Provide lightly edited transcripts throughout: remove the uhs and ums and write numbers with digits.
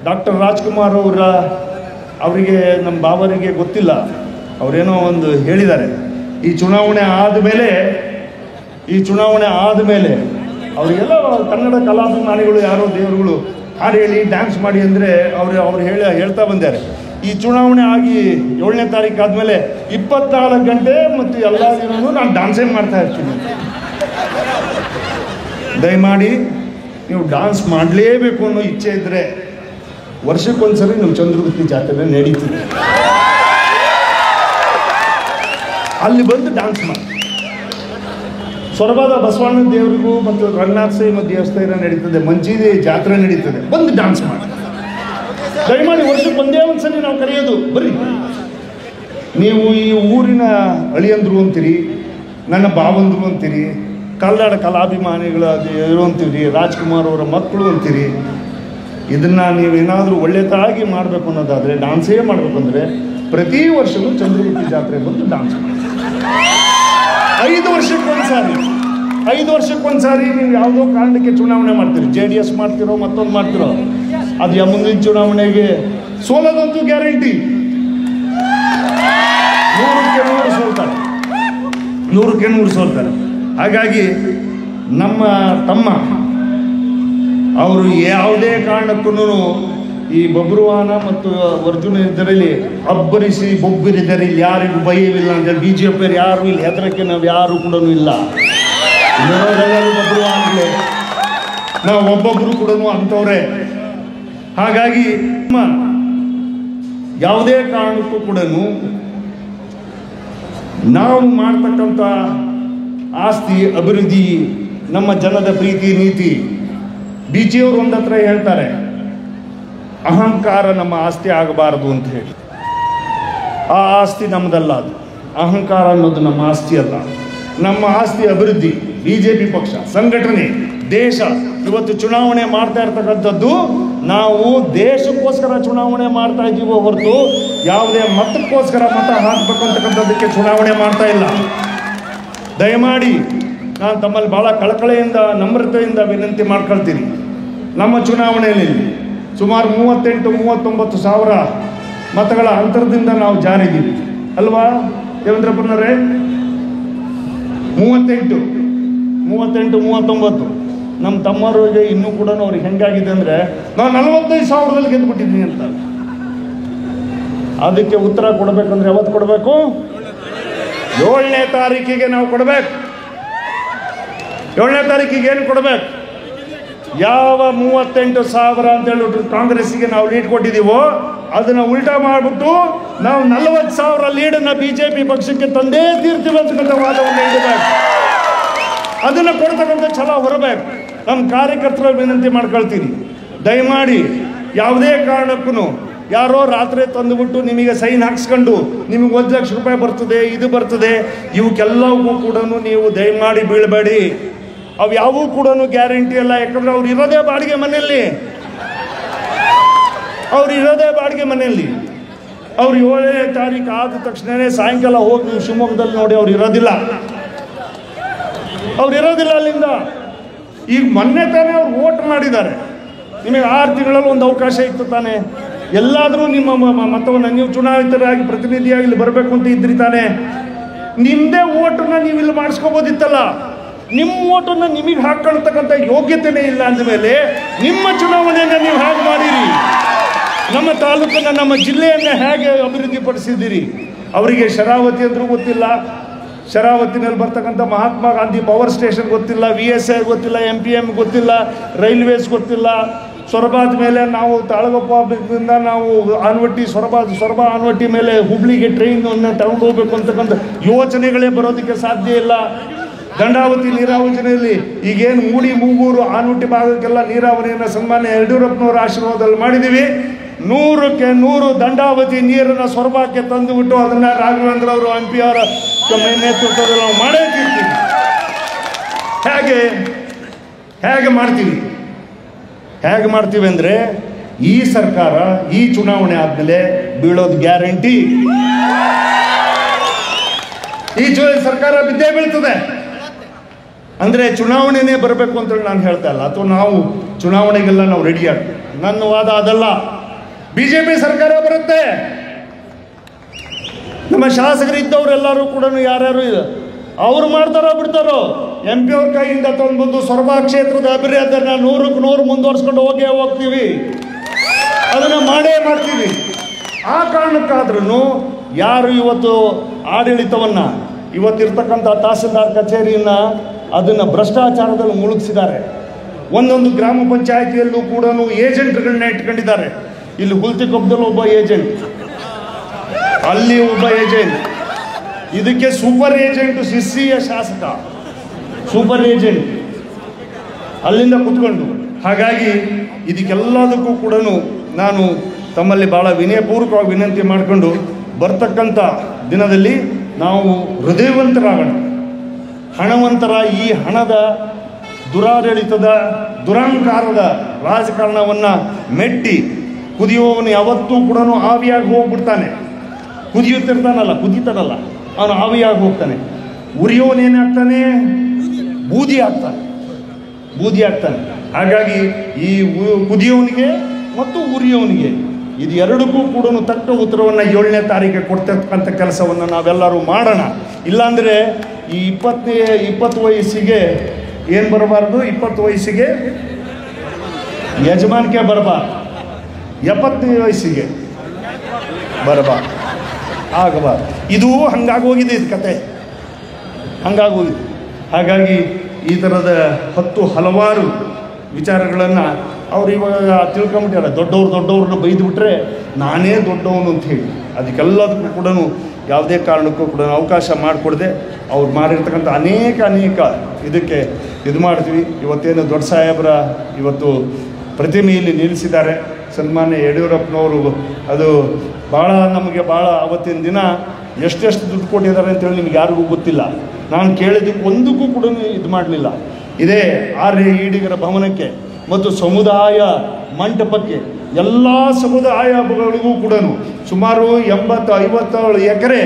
Doctor Rajkumar ಅವರಿಗೆ ನಮ್ಮ ಬಾಬರಿಗೆ ಗೊತ್ತಿಲ್ಲ, ಅವರೇನೋ ಒಂದು ಹೇಳಿದ್ದಾರೆ. ಈ ಚುನಾವಣೆ ಆದಮೇಲೆ ಅವರಿಗೆಲ್ಲ ಕನ್ನಡ ಕಲಾಭಿಮಾನಿಗಳು ಯಾರೋ ದೇವರುಗಳು ಹಾಡು ಹೇಳಿ ಡ್ಯಾನ್ಸ್ ಮಾಡಿ ಅಂದರೆ ಅವ್ರು ಹೇಳ್ತಾ ಬಂದ್ದಾರೆ. ಈ ಚುನಾವಣೆ ಆಗಿ 7ನೇ ತಾರೀಕು ಆದಮೇಲೆ 24 ಗಂಟೆ ಮತ್ತು ಎಲ್ಲ ದಿನವೂ ನಾನು ಡ್ಯಾನ್ಸೇ ಮಾಡ್ತಾ ಇರ್ತೀನಿ. ದಯಮಾಡಿ ನೀವು ಡ್ಯಾನ್ಸ್ ಮಾಡಲೇಬೇಕು ಅನ್ನೋ ಇಚ್ಛೆ ಇದ್ದರೆ ವರ್ಷಕ್ಕೊಂದ್ಸರಿ ನೀವು ಚಂದ್ರಗುತ್ತಿ ಜಾತ್ರೆ ನಡೀತೀವಿ, ಅಲ್ಲಿ ಬಂದು ಡ್ಯಾನ್ಸ್ ಮಾಡಿ. ಸೊರಬಾದ ಬಸವಣ್ಣ ದೇವರಿಗೂ ಮತ್ತು ರಂಗನಾಥ ಸ್ವಾಮಿ ದೇವಸ್ಥಾನ ನಡೀತದೆ, ಮಂಜಿದೆ ಜಾತ್ರೆ ನಡೀತದೆ, ಬಂದು ಡ್ಯಾನ್ಸ್ ಮಾಡಿ. ದಯಮಾಡಿ ವರ್ಷಕ್ಕೆ ಒಂದೇ ಒಂದ್ಸರಿ ನಾವು ಕರೆಯೋದು, ಬರ್ರಿ. ನೀವು ಈ ಊರಿನ ಅಳಿಯಂದ್ರು ಅಂತೀರಿ, ನನ್ನ ಬಾವಂದ್ರು ಅಂತೀರಿ, ಕನ್ನಡ ಕಲಾಭಿಮಾನಿಗಳ ಅಂತೀರಿ, ರಾಜ್ಕುಮಾರ್ ಅವರ ಮಕ್ಕಳು ಅಂತೀರಿ. ಇದನ್ನು ನೀವೇನಾದರೂ ಒಳ್ಳೆಯದಾಗಿ ಮಾಡಬೇಕು ಅನ್ನೋದಾದರೆ, ಡ್ಯಾನ್ಸೇ ಮಾಡಬೇಕು ಅಂದರೆ ಪ್ರತಿ ವರ್ಷವೂ ಚಂದ್ರಗುತ್ತಿ ಜಾತ್ರೆ ಬಂದು ಡ್ಯಾನ್ಸ್ ಮಾಡಿ. 5 ವರ್ಷಕ್ಕೊಂದ್ಸಾರಿ ನೀವು ಯಾವುದೋ ಕಾರಣಕ್ಕೆ ಚುನಾವಣೆ ಮಾಡ್ತೀರಿ, JDS ಮಾಡ್ತಿರೋ ಮತ್ತೊಂದು ಮಾಡ್ತಿರೋ, ಅದು ಮುಂದಿನ ಚುನಾವಣೆಗೆ ಸೋಲೋದಂತೂ ಗ್ಯಾರಂಟಿ. 100ಕ್ಕೆ 100 ಸೋಲ್ತಾರೆ. ಹಾಗಾಗಿ ನಮ್ಮ ತಮ್ಮ ಅವರು ಯಾವುದೇ ಕಾರಣಕ್ಕೂ ಈ ಬಬ್ರುವಾಹನ ಮತ್ತು ಅರ್ಜುನ ಇದರಲ್ಲಿ ಅಬ್ಬರಿಸಿ ಬೊಬ್ಬಿರಿದರೆ ಇಲ್ಲಿ ಯಾರಿಗೂ ಭಯವಿಲ್ಲ ಅಂತೇಳಿ BJP ಯಾರು ಇಲ್ಲಿ ಹೆದರಕ್ಕೆ ನಾವು ಯಾರು ಕೂಡ ಇಲ್ಲ. ಎಲ್ಲರೂ ಬಬ್ರುವಾಹನಗಳೇ, ನಾವು ಒಬ್ಬೊಬ್ಬರು ಕೂಡ ಅಂಥವ್ರೆ. ಹಾಗಾಗಿ ಯಾವುದೇ ಕಾರಣಕ್ಕೂ ಕೂಡ ನಾವು ಮಾಡ್ತಕ್ಕಂಥ ಆಸ್ತಿ ಅಭಿವೃದ್ಧಿ, ನಮ್ಮ ಜನದ ಪ್ರೀತಿ ನೀತಿ, BJP ಒಂದು ಹತ್ರ ಹೇಳ್ತಾರೆ, ಅಹಂಕಾರ ನಮ್ಮ ಆಸ್ತಿ ಆಗಬಾರದು ಅಂತ ಹೇಳಿ. ಆ ಆಸ್ತಿ ನಮ್ಮದಲ್ಲ, ಅದು ಅಹಂಕಾರ ಅನ್ನೋದು ನಮ್ಮ ಆಸ್ತಿ ಅಲ್ಲ. ನಮ್ಮ ಆಸ್ತಿ ಅಭಿವೃದ್ಧಿ, BJP ಪಕ್ಷ, ಸಂಘಟನೆ, ದೇಶ. ಇವತ್ತು ಚುನಾವಣೆ ಮಾಡ್ತಾ ಇರ್ತಕ್ಕಂಥದ್ದು ನಾವು ದೇಶಕ್ಕೋಸ್ಕರ ಚುನಾವಣೆ ಮಾಡ್ತಾ ಇದ್ದೀವೋ ಹೊರತು ಯಾವುದೇ ಮತಕ್ಕೋಸ್ಕರ ಮತ ಹಾಕಬೇಕು ಅಂತಕ್ಕಂಥದ್ದಕ್ಕೆ ಚುನಾವಣೆ ಮಾಡ್ತಾ ಇಲ್ಲ. ದಯಮಾಡಿ ನಾನು ತಮ್ಮಲ್ಲಿ ಭಾಳ ಕಳಕಳೆಯಿಂದ ನಮ್ರತೆಯಿಂದ ವಿನಂತಿ ಮಾಡ್ಕೊಳ್ತೀನಿ. ನಮ್ಮ ಚುನಾವಣೆಯಲ್ಲಿ ಸುಮಾರು 38-39 ಸಾವಿರ ಮತಗಳ ಅಂತರದಿಂದ ನಾವು ಜಾರಿದ್ದೀವಿ ಅಲ್ವಾ ದೇವೇಂದ್ರಪ್ಪನವರೇ? 38-39 ನಮ್ಮ ತಮ್ಮವರಿಗೆ ಇನ್ನೂ ಕೂಡ ಅವ್ರಿಗೆ ಹೆಂಗಾಗಿದೆ ಅಂದರೆ, ನಾನು 45,000ದಲ್ಲಿ ಗೆದ್ದುಬಿಟ್ಟಿದ್ದೀನಿ ಅಂತ. ಅದಕ್ಕೆ ಉತ್ತರ ಕೊಡಬೇಕಂದ್ರೆ ಯಾವತ್ತು ಕೊಡಬೇಕು? 7ನೇ ತಾರೀಕಿಗೆ ನಾವು ಕೊಡಬೇಕು. 7ನೇ ತಾರೀಕಿಗೆ ಏನು ಕೊಡಬೇಕು? ಯಾವ 38,000 ಅಂತ ಹೇಳ್ಬಿಟ್ಟು ಕಾಂಗ್ರೆಸ್ಸಿಗೆ ನಾವು ಲೀಡ್ ಕೊಟ್ಟಿದ್ದೀವೋ ಅದನ್ನು ಉಲ್ಟಾ ಮಾಡಿಬಿಟ್ಟು ನಾವು 40,000 ಲೀಡನ್ನು BJP ಪಕ್ಷಕ್ಕೆ ತಂದೇ ತೀರ್ತೀವಿ ಅಂತಕ್ಕಂಥ ವಾದವನ್ನು ಇಡಬೇಕು. ಅದನ್ನು ಕೊಡ್ತಕ್ಕಂಥ ಛಲ ಹೊರಬೇಕು. ನಮ್ಮ ಕಾರ್ಯಕರ್ತರ ವಿನಂತಿ ಮಾಡ್ಕೊಳ್ತೀನಿ, ದಯಮಾಡಿ ಯಾವುದೇ ಕಾರಣಕ್ಕೂ ಯಾರೋ ರಾತ್ರಿ ತಂದುಬಿಟ್ಟು ನಿಮಗೆ ಸೈನ್ ಹಾಕ್ಸ್ಕೊಂಡು ನಿಮಗೆ 1 ಲಕ್ಷ ರೂಪಾಯಿ ಬರ್ತದೆ, ಇದು ಬರ್ತದೆ, ಇವಕ್ಕೆಲ್ಲವೂ ಕೂಡ ನೀವು ದಯಮಾಡಿ ಬೀಳಬೇಡಿ. ಅವು ಯಾವೂ ಕೂಡ ಗ್ಯಾರಂಟಿ ಅಲ್ಲ. ಯಾಕಂದ್ರೆ ಅವ್ರು ಇರೋದೇ ಬಾಡಿಗೆ ಮನೆಯಲ್ಲಿ. ಅವ್ರು 7ನೇ ತಾರೀಕು ಆದ ತಕ್ಷಣವೇ ಸಾಯಂಕಾಲ ಹೋಗಿ ನೀವು ಶಿವಮೊಗ್ಗದಲ್ಲಿ ನೋಡಿ, ಅವ್ರು ಇರೋದಿಲ್ಲ ಅಲ್ಲಿಂದ. ಈಗ ಮೊನ್ನೆ ತಾನೇ ಅವ್ರು ವೋಟ್ ಮಾಡಿದ್ದಾರೆ. ನಿಮಗೆ 6 ತಿಂಗಳಲ್ಲಿ ಒಂದು ಅವಕಾಶ ಇತ್ತು ತಾನೆ. ಎಲ್ಲಾದರೂ ನಿಮ್ಮ ಮತವನ್ನು ನೀವು ಚುನಾಯಿತರಾಗಿ ಪ್ರತಿನಿಧಿಯಾಗಿ ಇಲ್ಲಿ ಬರಬೇಕು ಅಂತ ಇದ್ರಿ ತಾನೆ. ನಿಮ್ಮದೇ ವೋಟನ್ನು ನೀವು ಇಲ್ಲಿ ಮಾಡಿಸ್ಕೋಬೋದಿತ್ತಲ್ಲ. ನಿಮ್ಮ ಓಟನ್ನು ನಿಮಗೆ ಹಾಕೊಳ್ತಕ್ಕಂಥ ಯೋಗ್ಯತೆನೇ ಇಲ್ಲ ಅಂದಮೇಲೆ ನಿಮ್ಮ ಚುನಾವಣೆಯನ್ನು ನೀವು ಹೇಗೆ ಮಾಡಿರಿ? ನಮ್ಮ ತಾಲೂಕನ್ನು, ನಮ್ಮ ಜಿಲ್ಲೆಯನ್ನು ಹೇಗೆ ಅಭಿವೃದ್ಧಿ ಪಡಿಸಿದ್ದೀರಿ? ಅವರಿಗೆ ಶರಾವತಿ ಅಂದ್ರೂ ಗೊತ್ತಿಲ್ಲ, ಶರಾವತಿನಲ್ಲಿ ಬರ್ತಕ್ಕಂಥ ಮಹಾತ್ಮ ಗಾಂಧಿ ಪವರ್ ಸ್ಟೇಷನ್ ಗೊತ್ತಿಲ್ಲ, VSI ಗೊತ್ತಿಲ್ಲ, MPM ಗೊತ್ತಿಲ್ಲ, ರೈಲ್ವೇಸ್ ಗೊತ್ತಿಲ್ಲ. ಸೊರಬಾದ ಮೇಲೆ ನಾವು ತಾಳಗೊಪ್ಪದಿಂದ ನಾವು ಆನವಟ್ಟಿ, ಸೊರಬ ಆನವಟ್ಟಿ ಮೇಲೆ ಹುಬ್ಳಿಗೆ ಟ್ರೈನನ್ನು ತಗೊಂಡು ಹೋಗ್ಬೇಕು ಅಂತಕ್ಕಂಥ ಯೋಚನೆಗಳೇ ಬರೋದಕ್ಕೆ ಸಾಧ್ಯ ಇಲ್ಲ. ದಂಡಾವತಿ ನೀರಾವರಿಯಲ್ಲಿ ಈಗೇನು ಮೂಡಿ, ಮೂಗೂರು, ಆನವಟ್ಟಿ ಭಾಗಕ್ಕೆಲ್ಲ ನೀರಾವರಿಯನ್ನು ಸನ್ಮಾನ್ಯ ಯಡಿಯೂರಪ್ಪನವರ ಆಶೀರ್ವಾದದಲ್ಲಿ ಮಾಡಿದ್ದೀವಿ. 100ಕ್ಕೆ 100 ದಂಡಾವತಿ ನೀರನ್ನು ಸೊರಬಕ್ಕೆ ತಂದುಬಿಟ್ಟು ಅದನ್ನು ರಾಘವೇಂದ್ರ ಅವರು MP ಅವರ ನೇತೃತ್ವದಲ್ಲಿ ನಾವು ಮಾಡೇ ತೀರ್ತೀವಿ. ಹೇಗೆ ಮಾಡ್ತೀವಿ ಅಂದರೆ, ಈ ಸರ್ಕಾರ ಈ ಚುನಾವಣೆ ಆದಮೇಲೆ ಬೀಳೋದು ಗ್ಯಾರಂಟಿ. ಈ ಸರ್ಕಾರ ಬಿದ್ದೇ ಬೀಳ್ತದೆ. ಅಂದರೆ ಚುನಾವಣೆನೇ ಬರಬೇಕು ಅಂತೇಳಿ ನಾನು ಹೇಳ್ತಾ ಇಲ್ಲ, ಅಥವಾ ನಾವು ಚುನಾವಣೆಗೆಲ್ಲ ನಾವು ರೆಡಿ ಆಗ್ತೀವಿ. ನನ್ನ ವಾದ ಅದಲ್ಲ. BJP ಸರ್ಕಾರ ಬರುತ್ತೆ, ನಮ್ಮ ಶಾಸಕರಿದ್ದವರೆಲ್ಲರೂ ಕೂಡ ಯಾರ್ಯಾರು ಅವ್ರು ಮಾಡ್ತಾರೋ ಬಿಡ್ತಾರೋ, MP ಅವ್ರ ಕೈಯಿಂದ ತಂದ್ಬಂದು ಸೊರಬ ಕ್ಷೇತ್ರದ ಅಭಿವೃದ್ಧಿಯನ್ನು 100ಕ್ಕೆ 100 ಮುಂದುವರ್ಸ್ಕೊಂಡು ಹೋಗ್ತೀವಿ, ಅದನ್ನು ಮಾಡೇ ಮಾಡ್ತೀವಿ. ಆ ಕಾರಣಕ್ಕಾದ್ರೂ ಯಾರು ಇವತ್ತು ಆಡಳಿತವನ್ನು, ಇವತ್ತಿರ್ತಕ್ಕಂಥ ತಹಸೀಲ್ದಾರ್ ಕಚೇರಿಯನ್ನು ಅದನ್ನು ಭ್ರಷ್ಟಾಚಾರದಲ್ಲಿ ಮುಳುಗಿಸಿದ್ದಾರೆ. ಒಂದೊಂದು ಗ್ರಾಮ ಪಂಚಾಯಿತಿಯಲ್ಲೂ ಕೂಡ ಏಜೆಂಟ್ಗಳನ್ನ ಇಟ್ಕೊಂಡಿದ್ದಾರೆ. ಇಲ್ಲಿ ಹುಲ್ತಿಕೊಪ್ಪದಲ್ಲಿ ಒಬ್ಬ ಏಜೆಂಟ್, ಅಲ್ಲಿ ಒಬ್ಬ ಏಜೆಂಟ್, ಇದಕ್ಕೆ ಸೂಪರ್ ಏಜೆಂಟ್ ಶಿಸ್ಸಿಯ ಶಾಸಕ, ಸೂಪರ್ ಏಜೆಂಟ್ ಅಲ್ಲಿಂದ ಕುತ್ಕೊಂಡು. ಹಾಗಾಗಿ ಇದಕ್ಕೆಲ್ಲದಕ್ಕೂ ಕೂಡ ನಾನು ತಮ್ಮಲ್ಲಿ ಭಾಳ ವಿನಯಪೂರ್ವಕವಾಗಿ ವಿನಂತಿ ಮಾಡಿಕೊಂಡು ಬರ್ತಕ್ಕಂಥ ದಿನದಲ್ಲಿ ನಾವು ಹೃದಯವಂತರಾಗೋಣ. ಹಣವಂತರ ಈ ಹಣದ ದುರಾಡಳಿತದ ದುರಹಂಕಾರದ ರಾಜಕಾರಣವನ್ನು ಮೆಟ್ಟಿ ಕುದಿಯುವವನು ಯಾವತ್ತೂ ಕೂಡ ಆವಿಯಾಗಿ ಹೋಗ್ಬಿಡ್ತಾನೆ. ಕುದೀತಾನಲ್ಲ ಅವನು ಆವಿಯಾಗಿ ಹೋಗ್ತಾನೆ. ಉರಿಯೋನೇನಾಗ್ತಾನೆ? ಬೂದಿ ಆಗ್ತಾನೆ. ಹಾಗಾಗಿ ಈ ಕುದಿಯೋನಿಗೆ ಮತ್ತು ಉರಿಯೋನಿಗೆ ಇದು ಎರಡಕ್ಕೂ ಕೂಡ ತಕ್ಕ ಉತ್ತರವನ್ನು 7ನೇ ತಾರೀಕಿಗೆ ಕೊಡ್ತಕ್ಕಂಥ ಕೆಲಸವನ್ನು ನಾವೆಲ್ಲರೂ ಮಾಡೋಣ. ಇಲ್ಲಾಂದರೆ ಈ 20 ವಯಸ್ಸಿಗೆ ಏನು ಬರಬಾರ್ದು, 20 ವಯಸ್ಸಿಗೆ ಯಜಮಾನಿಕೆ ಬರಬಾರ್ದು, 70 ವಯಸ್ಸಿಗೆ ಬರಬಾರ್ದು, ಆಗಬಾರ್ದು. ಇದು ಹಂಗಾಗೋಗಿದೆ, ಇದು ಕತೆ ಹಂಗಾಗೋಗಿದೆ. ಹಾಗಾಗಿ ಈ ಥರದ ಹಲವಾರು ವಿಚಾರಗಳನ್ನು ಅವ್ರು ಇವಾಗ ತಿಳ್ಕೊಂಬಿಟ್ಟಾರೆ. ದೊಡ್ಡವ್ರನ್ನ ಬೈದು ಬಿಟ್ಟರೆ ನಾನೇ ದೊಡ್ಡವನು ಅಂತ ಹೇಳಿ ಅದಕ್ಕೆಲ್ಲದಕ್ಕೂ ಕೂಡ ಯಾವುದೇ ಕಾರಣಕ್ಕೂ ಕೂಡ ಅವಕಾಶ ಮಾಡಿಕೊಡದೆ ಅವ್ರು ಮಾಡಿರ್ತಕ್ಕಂಥ ಅನೇಕ ಇದಕ್ಕೆ ಇದು ಮಾಡ್ತೀವಿ. ಇವತ್ತೇನು ದೊಡ್ಡ ಸಾಹೇಬರ ಇವತ್ತು ಪ್ರತಿಮೆಯಲ್ಲಿ ನಿಲ್ಲಿಸಿದ್ದಾರೆ ಸನ್ಮಾನ್ಯ ಯಡಿಯೂರಪ್ಪನವರು. ಅದು ನಮಗೆ ಭಾಳ ಅವತ್ತಿನ ದಿನ ಎಷ್ಟೆಷ್ಟು ದುಡ್ಡು ಕೊಟ್ಟಿದ್ದಾರೆ ಅಂತೇಳಿ ನಿಮ್ಗೆ ಯಾರಿಗೂ ಗೊತ್ತಿಲ್ಲ. ನಾನು ಕೇಳಿದ್ದಕ್ಕೆ ಒಂದಕ್ಕೂ ಕೂಡ ಇದು ಮಾಡಲಿಲ್ಲ. ಇದೇ ಆರ್ಯ ಈಡಿಗರ ಭವನಕ್ಕೆ ಮತ್ತು ಸಮುದಾಯ ಮಂಟಪಕ್ಕೆ ಎಲ್ಲ ಸಮುದಾಯಗಳಿಗೂ ಕೂಡ ಸುಮಾರು 80-57 ಎಕರೆ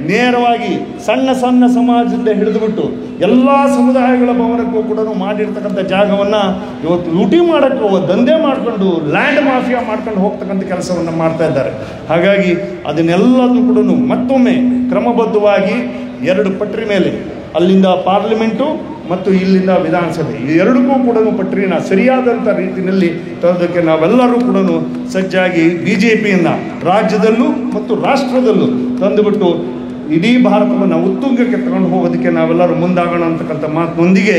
ನೇರವಾಗಿ ಸಣ್ಣ ಸಮಾಜದಿಂದ ಹಿಡಿದುಬಿಟ್ಟು ಎಲ್ಲ ಸಮುದಾಯಗಳ ಭವನಕ್ಕೂ ಕೂಡ ಮಾಡಿರ್ತಕ್ಕಂಥ ಜಾಗವನ್ನು ಇವತ್ತು ಲೂಟಿ ಮಾಡೋಕ್ಕೆ ದಂಧೆ ಮಾಡಿಕೊಂಡು ಲ್ಯಾಂಡ್ ಮಾಫಿಯಾ ಮಾಡ್ಕೊಂಡು ಹೋಗ್ತಕ್ಕಂಥ ಕೆಲಸವನ್ನು ಮಾಡ್ತಾ ಇದ್ದಾರೆ. ಹಾಗಾಗಿ ಅದನ್ನೆಲ್ಲದೂ ಕೂಡ ಮತ್ತೊಮ್ಮೆ ಕ್ರಮಬದ್ಧವಾಗಿ 2 ಪಟ್ರಿ ಮೇಲೆ ಅಲ್ಲಿಂದ ಪಾರ್ಲಿಮೆಂಟು ಮತ್ತು ಇಲ್ಲಿಂದ ವಿಧಾನಸಭೆ ಈ ಎರಡಕ್ಕೂ ಕೂಡ ಪಟ್ರಿನ ಸರಿಯಾದಂಥ ರೀತಿಯಲ್ಲಿ ತರೋದಕ್ಕೆ ನಾವೆಲ್ಲರೂ ಕೂಡ ಸಜ್ಜಾಗಿ BJPಯನ್ನು ರಾಜ್ಯದಲ್ಲೂ ಮತ್ತು ರಾಷ್ಟ್ರದಲ್ಲೂ ತಂದುಬಿಟ್ಟು ಇಡೀ ಭಾರತವನ್ನು ಉತ್ತುಂಗಕ್ಕೆ ತಗೊಂಡು ಹೋಗೋದಕ್ಕೆ ನಾವೆಲ್ಲರೂ ಮುಂದಾಗೋಣ ಅಂತಕ್ಕಂಥ ಮಾತಿನೊಂದಿಗೆ